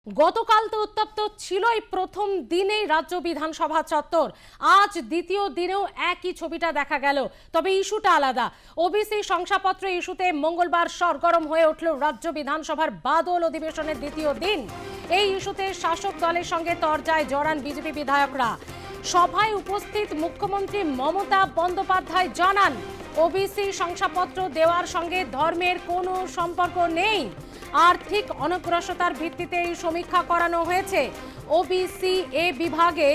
গতকাল তো উত্তপ্ত ছিলই প্রথম দিনেই রাজ্য বিধানসভা চত্বর। আজ দ্বিতীয় দিনেও একই ছবিটা দেখা গেল, তবে ইস্যুটা আলাদা। ওবিসি শংসাপত্র ইস্যুতে মঙ্গলবার সরগরম হয়ে উঠল রাজ্য বিধানসভার বাদল অধিবেশনের দ্বিতীয় দিন। এই ইস্যুতে শাসক দলের সঙ্গে তরজায় জড়ান বিজেপি বিধায়করা। সভায় উপস্থিত মুখ্যমন্ত্রী মমতা বন্দ্যোপাধ্যায় জানান, ওবিসি শংসাপত্র দেওয়ার সঙ্গে ধর্মের কোনো সম্পর্ক নেই। আর্থিক অনগ্রসরতার ভিত্তিতে এই সমীক্ষা করানো হয়েছে। ওবিসি এ বিভাগে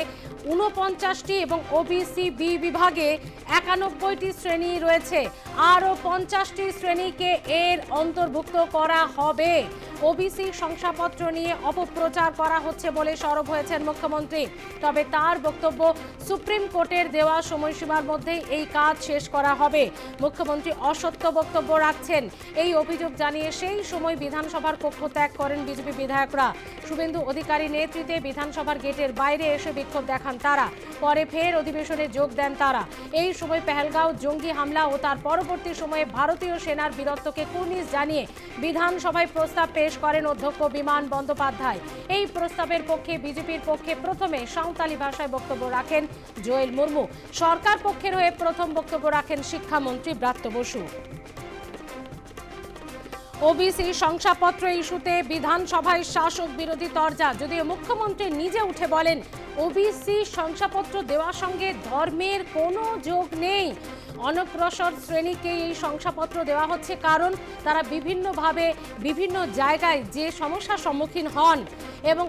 49টি এবং ওবিসি বি বিভাগে 91টি শ্রেণী রয়েছে। আরও 50টি শ্রেণীকে এর অন্তর্ভুক্ত করা হবে। ওবিসি শংসাপত্র নিয়ে অপপ্রচার করা হচ্ছে বলে সরব হয়েছেন মুখ্যমন্ত্রী। তবে তার বক্তব্য, সুপ্রিম কোর্টের দেওয়া সময়সীমার মধ্যেই এই কাজ শেষ করা হবে। মুখ্যমন্ত্রী অসত্য বক্তব্য রাখছেন, এই অভিযোগ জানিয়ে সেই সময় বিধানসভার কক্ষ ত্যাগ করেন বিজেপি বিধায়করা। শুভেন্দু অধিকারী নেতৃত্বে বিধানসভার গেটের বাইরে এসে বিক্ষোভ দেখান তারা। পরে ফের অধিবেশনে যোগ দেন তারা। এই সময় পেহেলগাঁও জঙ্গি হামলা ও তার পরবর্তী সময়ে ভারতীয় সেনার বীরত্বকে কুর্নিশ জানিয়ে বিধানসভায় প্রস্তাব পেশ করেন অধ্যক্ষ বিমান বন্দ্যোপাধ্যায়। এই প্রস্তাবের পক্ষে বিজেপির পক্ষে প্রথমে সাঁওতালি ভাষায় বক্তব্য রাখেন জোয়েল মুর্মু। সরকার পক্ষের হয়ে প্রথম বক্তব্য রাখেন শিক্ষামন্ত্রী ব্রাত্য বসু। ওবিসি শংসাপত্র ইস্যুতে বিধানসভায় শাসক বিরোধী তরজা। যদিও মুখ্যমন্ত্রী নিজে উঠে বলেন, ওবিসি শংসাপত্র দেওয়ার সঙ্গে ধর্মের কোনো যোগ নেই। অনগ্রসর শ্রেণীকে এই শংসাপত্র দেওয়া হচ্ছে কারণ তারা বিভিন্নভাবে বিভিন্ন জায়গায় যে সমস্যার সম্মুখীন হন এবং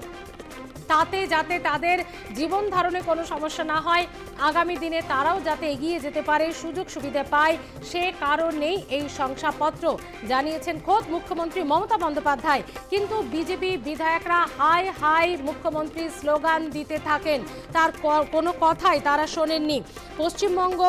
তাতে যাতে তাদের জীবন ধারণে কোনো সমস্যা না হয়, আগামী দিনে তারাও যাতে এগিয়ে যেতে পারে, সুযোগ সুবিধা পায়, সে কারণেই এই শংসাপত্র, জানিয়েছেন খোদ মুখ্যমন্ত্রী মমতা বন্দ্যোপাধ্যায়। কিন্তু বিজেপি বিধায়করা হাই হাই মুখ্যমন্ত্রী স্লোগান দিতে থাকেন, তার কোনো কথাই তারা শোনেননি। পশ্চিমবঙ্গ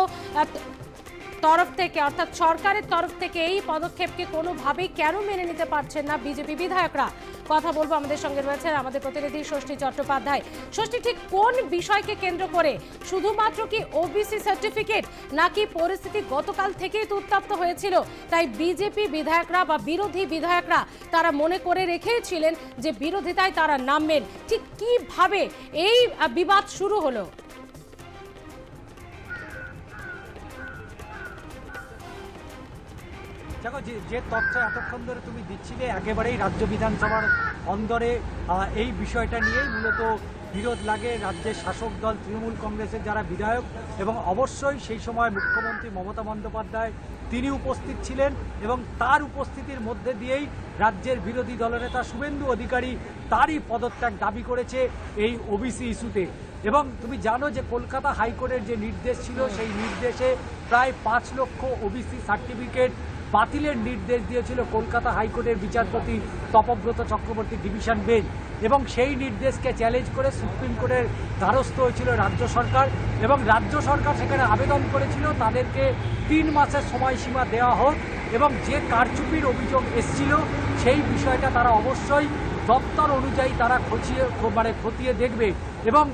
তরফ থেকে অর্থাৎ সরকারের তরফ থেকে এই পদক্ষেপকে কোনোভাবেই কেন মেনে নিতে পারছেন না বিজেপি বিধায়করা? কথা বলবো, আমাদের সঙ্গে রয়েছেন আমাদের প্রতিনিধি ষষ্ঠী চট্টোপাধ্যায়। ষষ্ঠী, ঠিক কোন বিষয়কে কেন্দ্র করে? শুধুমাত্র কি ওবিসি সার্টিফিকেট, নাকি পরিস্থিতি গতকাল থেকেই তো উত্তপ্ত হয়েছিল, তাই বিজেপি বিধায়করা বা বিরোধী বিধায়করা তারা মনে করে রেখেছিলেন যে বিরোধিতায় তারা নামবেন? ঠিক কিভাবে এই বিবাদ শুরু হলো? দেখো, যে তথ্য এতক্ষণ ধরে তুমি দিচ্ছিলে একেবারেই রাজ্য বিধানসভার অন্দরে এই বিষয়টা নিয়েই মূলত বিরোধ লাগে রাজ্যের শাসক দল তৃণমূল কংগ্রেসের যারা বিধায়ক, এবং অবশ্যই সেই সময় মুখ্যমন্ত্রী মমতা বন্দ্যোপাধ্যায় তিনি উপস্থিত ছিলেন এবং তার উপস্থিতির মধ্যে দিয়েই রাজ্যের বিরোধী দলনেতা শুভেন্দু অধিকারী তারই পদত্যাগ দাবি করেছে এই ওবিসি ইস্যুতে। এবং তুমি জানো যে কলকাতা হাইকোর্টের যে নির্দেশ ছিল, সেই নির্দেশে প্রায় 5 লক্ষ ওবিসি সার্টিফিকেট বাতিলের নির্দেশ দিয়েছিল কলকাতা হাইকোর্টের বিচারপতি তপব্রত চক্রবর্তী ডিভিশন বেঞ্চ, এবং সেই নির্দেশকে চ্যালেঞ্জ করে সুপ্রিম কোর্টের দ্বারস্থ হয়েছিল রাজ্য সরকার, এবং রাজ্য সরকার সেখানে আবেদন করেছিল তাদেরকে 3 মাসের সময়সীমা দেওয়া হোক, এবং যে কারচুপির অভিযোগ এসেছিল সেই বিষয়টা তারা অবশ্যই দপ্তর অনুযায়ী তারা খতিয়ে দেখবে, এবং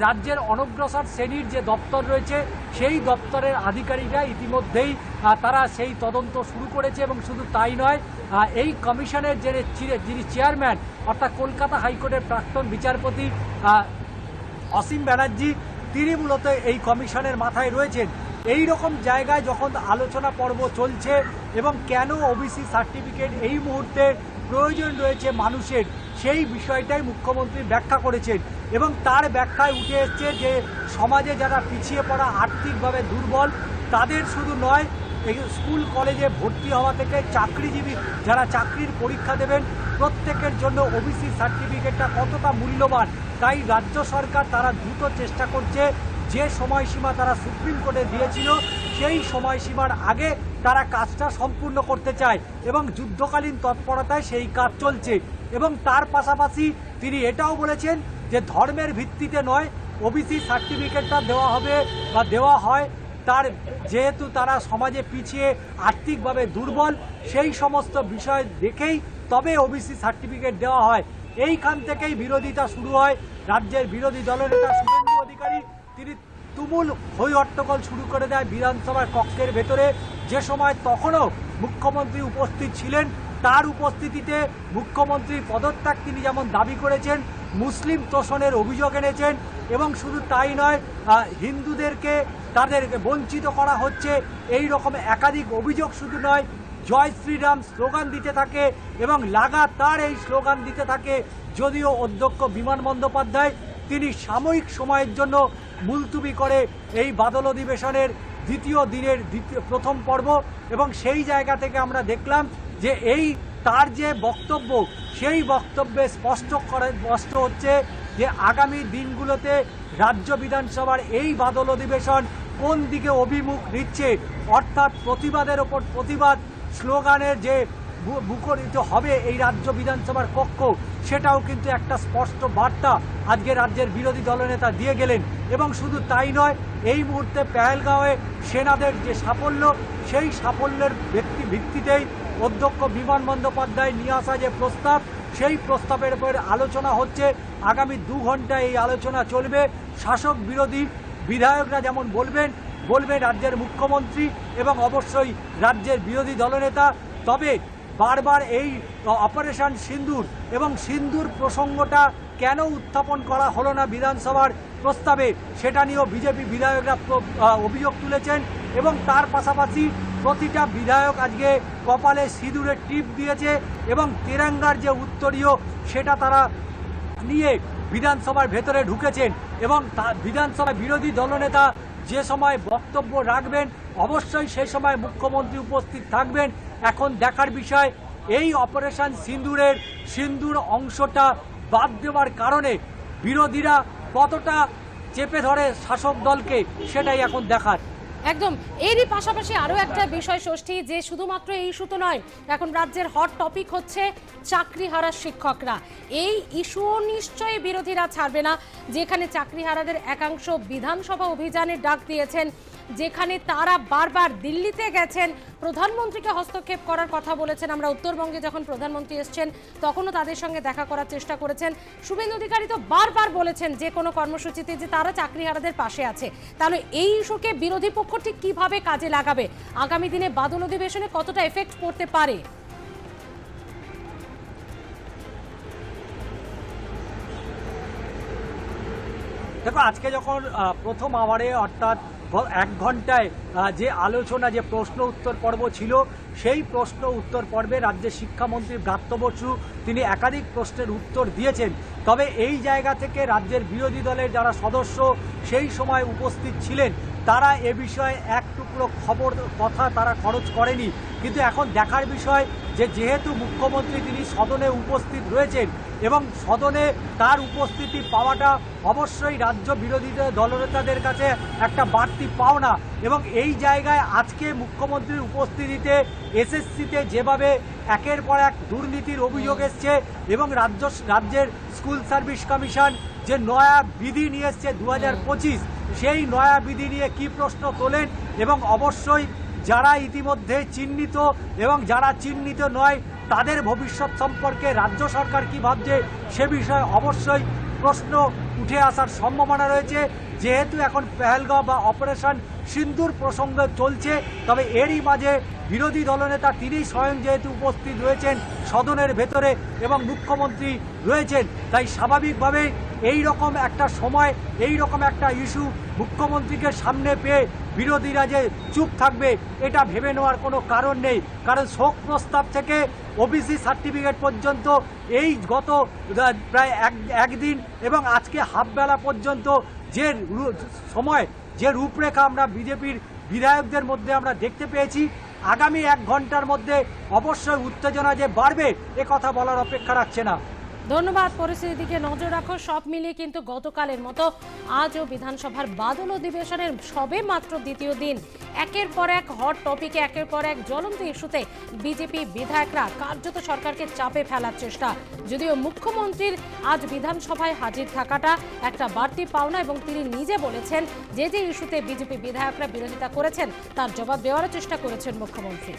রাজ্যের অনগ্রসর শ্রেণীর যে দপ্তর রয়েছে সেই দপ্তরের আধিকারিকরা ইতিমধ্যেই তারা সেই তদন্ত শুরু করেছে। এবং শুধু তাই নয়, এই কমিশনের যিনি চেয়ারম্যান অর্থাৎ কলকাতা হাইকোর্টের প্রাক্তন বিচারপতি অসীম ব্যানার্জি, তিনি মূলত এই কমিশনের মাথায় রয়েছেন। এই রকম জায়গায় যখন আলোচনা পর্ব চলছে এবং কেন ওবিসি সার্টিফিকেট এই মুহূর্তে প্রয়োজন রয়েছে মানুষের, সেই বিষয়টাই মুখ্যমন্ত্রী ব্যাখ্যা করেছেন, এবং তার ব্যাখ্যায় উঠে এসছে যে সমাজে যারা পিছিয়ে পড়া আর্থিকভাবে দুর্বল তাদের শুধু নয়, স্কুল কলেজে ভর্তি হওয়া থেকে চাকরিজীবী যারা চাকরির পরীক্ষা দেবেন প্রত্যেকের জন্য ওবিসি সার্টিফিকেটটা কতটা মূল্যবান। তাই রাজ্য সরকার তারা দ্রুত চেষ্টা করছে, যে সময়সীমা তারা সুপ্রিম কোর্টে দিয়েছিল সেই সময়সীমার আগে তারা কাজটা সম্পূর্ণ করতে চায়, এবং যুদ্ধকালীন তৎপরতায় সেই কাজ চলছে। এবং তার পাশাপাশি তিনি এটাও বলেছেন যে ধর্মের ভিত্তিতে নয় ওবিসি সার্টিফিকেটটা দেওয়া হবে বা দেওয়া হয়, তার যেহেতু তারা সমাজে পিছিয়ে আর্থিকভাবে দুর্বল সেই সমস্ত বিষয় দেখেই তবে ওবিসি সার্টিফিকেট দেওয়া হয়। এইখান থেকেই বিরোধিতা শুরু হয়। রাজ্যের বিরোধী দলনেতা শুভেন্দু অধিকারী তিনি তুমুল হই হট্টগোল শুরু করে দেয় বিধানসভার কক্ষের ভেতরে, যে সময় তখনও মুখ্যমন্ত্রী উপস্থিত ছিলেন তার উপস্থিতিতে মুখ্যমন্ত্রীর পদত্যাগ তিনি যেমন দাবি করেছেন, মুসলিম তোষণের অভিযোগ এনেছেন এবং শুধু তাই নয়, হিন্দুদেরকে তাদেরকে বঞ্চিত করা হচ্ছে এই রকম একাধিক অভিযোগ শুধু নয়, জয় শ্রীরাম স্লোগান দিতে থাকে এবং লাগাতার এই স্লোগান দিতে থাকে। যদিও অধ্যক্ষ বিমান বন্দ্যোপাধ্যায় তিনি সাময়িক সময়ের জন্য মুলতুবি করে এই বাদল অধিবেশনের দ্বিতীয় দিনের প্রথম পর্ব, এবং সেই জায়গা থেকে আমরা দেখলাম যে তার যে বক্তব্য, সেই বক্তব্যে স্পষ্ট হচ্ছে যে আগামী দিনগুলোতে রাজ্য বিধানসভার এই বাদল অধিবেশন কোন দিকে অভিমুখ নিচ্ছে, অর্থাৎ প্রতিবাদের ওপর প্রতিবাদ স্লোগানের যে মুখরিত হবে এই রাজ্য বিধানসভার কক্ষ, সেটাও কিন্তু একটা স্পষ্ট বার্তা আজকে রাজ্যের বিরোধী দলনেতা দিয়ে গেলেন। এবং শুধু তাই নয়, এই মুহূর্তে পেহেলগাঁওয়ে সেনাদের যে সাফল্য, সেই সাফল্যের ভিত্তিতেই অধ্যক্ষ বিমান বন্দ্যোপাধ্যায় নিয়ে আসা যে প্রস্তাব, সেই প্রস্তাবের উপর আলোচনা হচ্ছে। আগামী 2 ঘন্টা এই আলোচনা চলবে। শাসক বিরোধী বিধায়করা যেমন বলবেন রাজ্যের মুখ্যমন্ত্রী এবং অবশ্যই রাজ্যের বিরোধী দলনেতা। তবে বারবার এই অপারেশন সিন্দুর এবং সিন্দুর প্রসঙ্গটা কেন উত্থাপন করা হলো না বিধানসভার প্রস্তাবে, সেটা নিয়েও বিজেপি বিধায়করা অভিযোগ তুলেছেন। এবং তার পাশাপাশি প্রতিটা বিধায়ক আজকে কপালে সিঁদুরের টিপ দিয়েছে এবং তিরঙ্গার যে উত্তরীয়, সেটা তারা নিয়ে বিধানসভার ভেতরে ঢুকেছেন। এবং বিধানসভায় বিরোধী দলনেতা যে সময় বক্তব্য রাখবেন, অবশ্যই সেই সময় মুখ্যমন্ত্রী উপস্থিত থাকবেন। এখন দেখার বিষয়, এই অপারেশন সিন্দুর অংশটা বাদ দেওয়ার কারণে বিরোধীরা কতটা চেপে ধরে শাসক দলকে, সেটাই এখন দেখার। একদম। এরই পাশাপাশি আরো একটা বিষয় ষষ্ঠী, যে শুধুমাত্র এই ইস্যু তো নয়, এখন রাজ্যের হট টপিক হচ্ছে চাকরিহারা শিক্ষকরা। এই ইস্যুও নিশ্চয়ই বিরোধীরা ছাড়বে না, যেখানে চাকরিহারাদের একাংশ বিধানসভা অভিযানের ডাক দিয়েছেন, যেখানে তারা বারবার দিল্লিতে গেছেন, প্রধানমন্ত্রীকে হস্তক্ষেপ করার কথা বলেছেন। আমরা উত্তরবঙ্গে যখন প্রধানমন্ত্রী এসছেন তখনও তাদের সঙ্গে দেখা করার চেষ্টা করেছেন। শুভেন্দু অধিকারী তো বারবার বলেছেন যে কোনো কর্মসূচিতে যে তারা চাকরিহারাদের পাশে আছে। তাহলে এই ইস্যুকে বিরোধী পক্ষ ঠিক কিভাবে কাজে লাগাবে, আগামী দিনে বাদল অধিবেশনে কতটা এফেক্ট পড়তে পারে? দেখো, আজকে যখন প্রথম আওয়ারে অর্থাৎ 1 ঘন্টায় যে আলোচনা, যে প্রশ্ন উত্তর পর্ব ছিল, সেই প্রশ্ন উত্তর পর্বে রাজ্যের শিক্ষামন্ত্রী ব্রাত্য বসু তিনি একাধিক প্রশ্নের উত্তর দিয়েছেন। তবে এই জায়গা থেকে রাজ্যের বিরোধী দলের যারা সদস্য সেই সময় উপস্থিত ছিলেন, তারা এ বিষয়ে এক টুকরো কথা তারা খরচ করেনি। কিন্তু এখন দেখার বিষয় যে যেহেতু মুখ্যমন্ত্রী তিনি সদনে উপস্থিত রয়েছেন এবং সদনে তার উপস্থিতি পাওয়াটা অবশ্যই রাজ্য বিরোধী দলনেতাদের কাছে একটা বাড়তি পাওনা। এবং এই জায়গায় আজকে মুখ্যমন্ত্রীর উপস্থিতিতে এসএসসিতে যেভাবে একের পর এক দুর্নীতির অভিযোগ এসছে এবং রাজ্যের স্কুল সার্ভিস কমিশন যে নয়া বিধি নিয়ে এসছে 2025, সেই নয়া বিধি নিয়ে কি প্রশ্ন তোলেন, এবং অবশ্যই যারা ইতিমধ্যে চিহ্নিত এবং যারা চিহ্নিত নয় তাদের ভবিষ্যৎ সম্পর্কে রাজ্য সরকার কি ভাবছে, সে বিষয়ে অবশ্যই প্রশ্ন উঠে আসার সম্ভাবনা রয়েছে। যেহেতু এখন পেহেলগাঁও বা অপারেশন সিন্দুর প্রসঙ্গ চলছে, তবে এরই মাঝে বিরোধী দলনেতা তিনি স্বয়ং যেহেতু উপস্থিত রয়েছেন সদনের ভেতরে এবং মুখ্যমন্ত্রী রয়েছেন, তাই স্বাভাবিকভাবেই এই রকম একটা সময়, এই রকম একটা ইস্যু মুখ্যমন্ত্রীকে সামনে পেয়ে বিরোধীরা যে চুপ থাকবে এটা ভেবে নেওয়ার কোনো কারণ নেই। কারণ শোক প্রস্তাব থেকে ওবিসি সার্টিফিকেট পর্যন্ত এই গত প্রায় একদিন এবং আজকে হাফবেলা পর্যন্ত যে সময়, যে রূপরেখা আমরা বিজেপির বিধায়কদের মধ্যে আমরা দেখতে পেয়েছি, আগামী 1 ঘন্টার মধ্যে অবশ্যই উত্তেজনা যে বাড়বে এ কথা বলার অপেক্ষা রাখছে না। ধন্যবাদ। পরিস্থিতির দিকে নজর রাখো। সব মিলিয়ে কিন্তু গতকালের মতো আজও বিধানসভার বাদল অধিবেশনের সবে মাত্র দ্বিতীয় দিন। একের পর এক হট টপিকে, একের পর এক জ্বলন্ত ইস্যুতে বিজেপি বিধায়করা কার্যত সরকারকে চাপে ফেলার চেষ্টা। যদিও মুখ্যমন্ত্রীর আজ বিধানসভায় হাজির থাকাটা একটা বাড়তি পাওনা, এবং তিনি নিজে বলেছেন যে যে ইস্যুতে বিজেপি বিধায়করা বিরোধিতা করেছেন তার জবাব দেওয়ার চেষ্টা করেছেন মুখ্যমন্ত্রী।